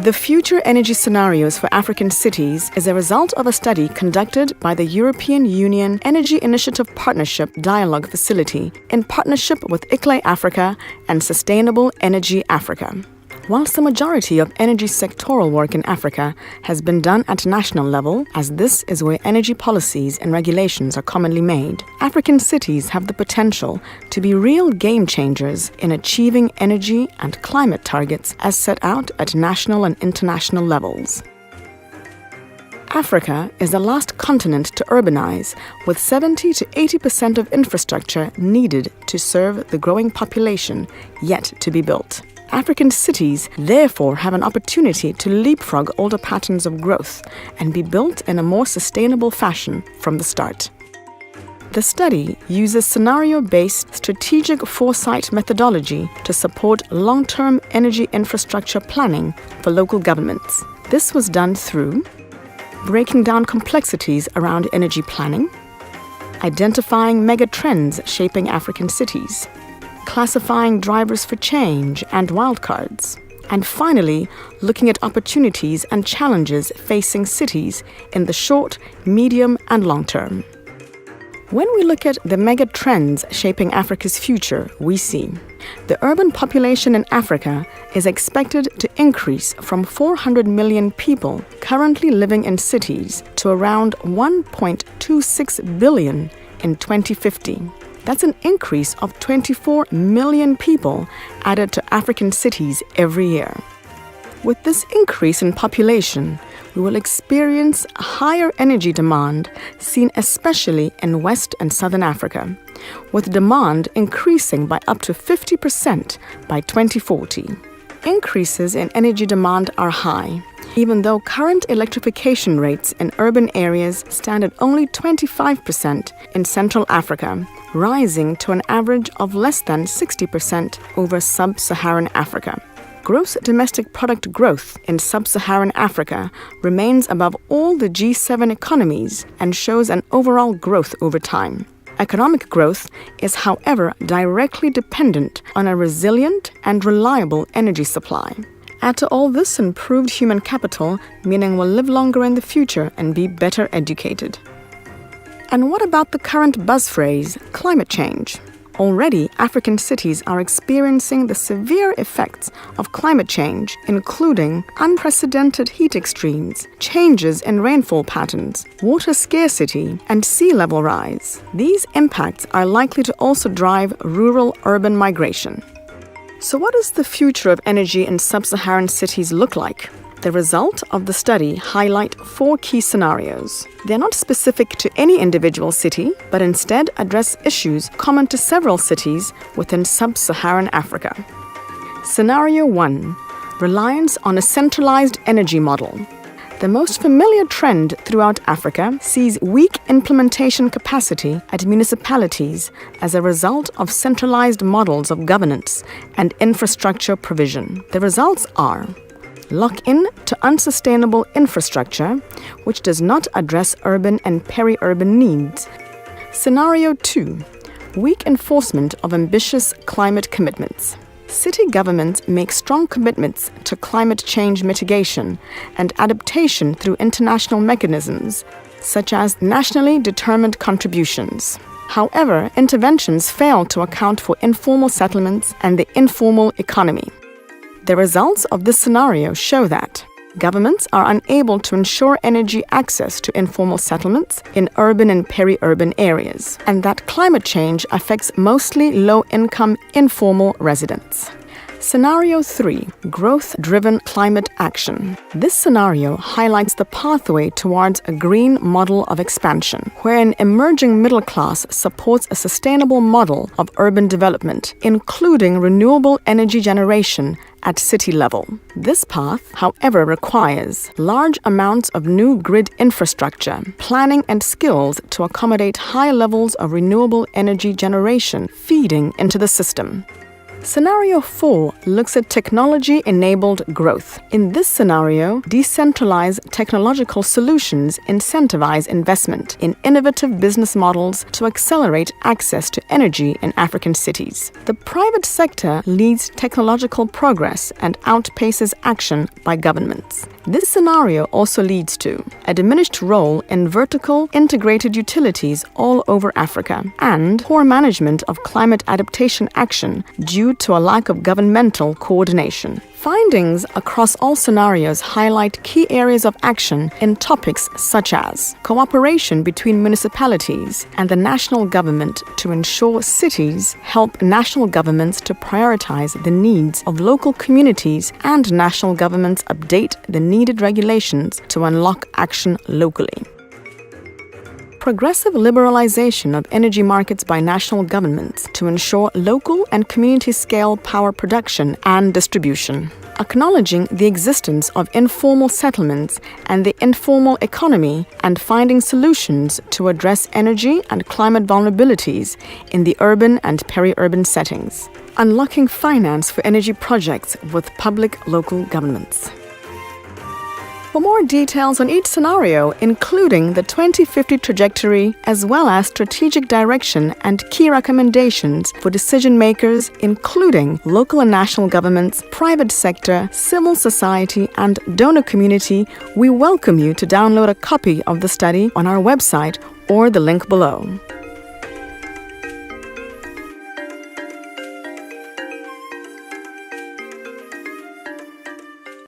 The future energy scenarios for African cities is a result of a study conducted by the European Union Energy Initiative Partnership Dialogue Facility in partnership with EUEI Africa and Sustainable Energy Africa. Whilst the majority of energy sectoral work in Africa has been done at national level, as this is where energy policies and regulations are commonly made, African cities have the potential to be real game changers in achieving energy and climate targets as set out at national and international levels. Africa is the last continent to urbanize, with 70 to 80% of infrastructure needed to serve the growing population yet to be built. African cities therefore have an opportunity to leapfrog older patterns of growth and be built in a more sustainable fashion from the start. The study uses scenario-based strategic foresight methodology to support long-term energy infrastructure planning for local governments. This was done through breaking down complexities around energy planning, identifying mega trends shaping African cities, classifying drivers for change and wildcards, and finally, looking at opportunities and challenges facing cities in the short, medium, and long term. When we look at the mega trends shaping Africa's future, we see the urban population in Africa is expected to increase from 400 million people currently living in cities to around 1.26 billion in 2050. That's an increase of 24 million people added to African cities every year. With this increase in population, we will experience higher energy demand seen especially in West and Southern Africa, with demand increasing by up to 50% by 2040. Increases in energy demand are high, even though current electrification rates in urban areas stand at only 25% in Central Africa, rising to an average of less than 60% over sub-Saharan Africa. Gross domestic product growth in sub-Saharan Africa remains above all the G7 economies and shows an overall growth over time. Economic growth is, however, directly dependent on a resilient and reliable energy supply. Add to all this improved human capital, meaning we'll live longer in the future and be better educated. And what about the current buzz phrase, climate change? Already, African cities are experiencing the severe effects of climate change, including unprecedented heat extremes, changes in rainfall patterns, water scarcity, and sea level rise. These impacts are likely to also drive rural-urban migration. So what does the future of energy in sub-Saharan cities look like? The result of the study highlight 4 key scenarios. They're not specific to any individual city, but instead address issues common to several cities within sub-Saharan Africa. Scenario 1. Reliance on a centralized energy model. The most familiar trend throughout Africa sees weak implementation capacity at municipalities as a result of centralized models of governance and infrastructure provision. The results are lock-in to unsustainable infrastructure, which does not address urban and peri-urban needs. Scenario 2. Weak enforcement of ambitious climate commitments. City governments make strong commitments to climate change mitigation and adaptation through international mechanisms, such as nationally determined contributions. However, interventions fail to account for informal settlements and the informal economy. The results of this scenario show that governments are unable to ensure energy access to informal settlements in urban and peri-urban areas, and that climate change affects mostly low-income informal residents. Scenario 3. Growth-driven climate action. This scenario highlights the pathway towards a green model of expansion, where an emerging middle class supports a sustainable model of urban development, including renewable energy generation at city level. This path, however, requires large amounts of new grid infrastructure, planning and skills to accommodate high levels of renewable energy generation feeding into the system. Scenario 4 looks at technology-enabled growth. In this scenario, decentralized technological solutions incentivize investment in innovative business models to accelerate access to energy in African cities. The private sector leads technological progress and outpaces action by governments. This scenario also leads to a diminished role in vertical integrated utilities all over Africa and poor management of climate adaptation action due to a lack of governmental coordination. Findings across all scenarios highlight key areas of action in topics such as cooperation between municipalities and the national government to ensure cities help national governments to prioritize the needs of local communities, and national governments update the needed regulations to unlock action locally. Progressive liberalization of energy markets by national governments to ensure local and community-scale power production and distribution. Acknowledging the existence of informal settlements and the informal economy and finding solutions to address energy and climate vulnerabilities in the urban and peri-urban settings. Unlocking finance for energy projects with public local governments. For more details on each scenario, including the 2050 trajectory, as well as strategic direction and key recommendations for decision makers, including local and national governments, private sector, civil society, and donor community, we welcome you to download a copy of the study on our website or the link below.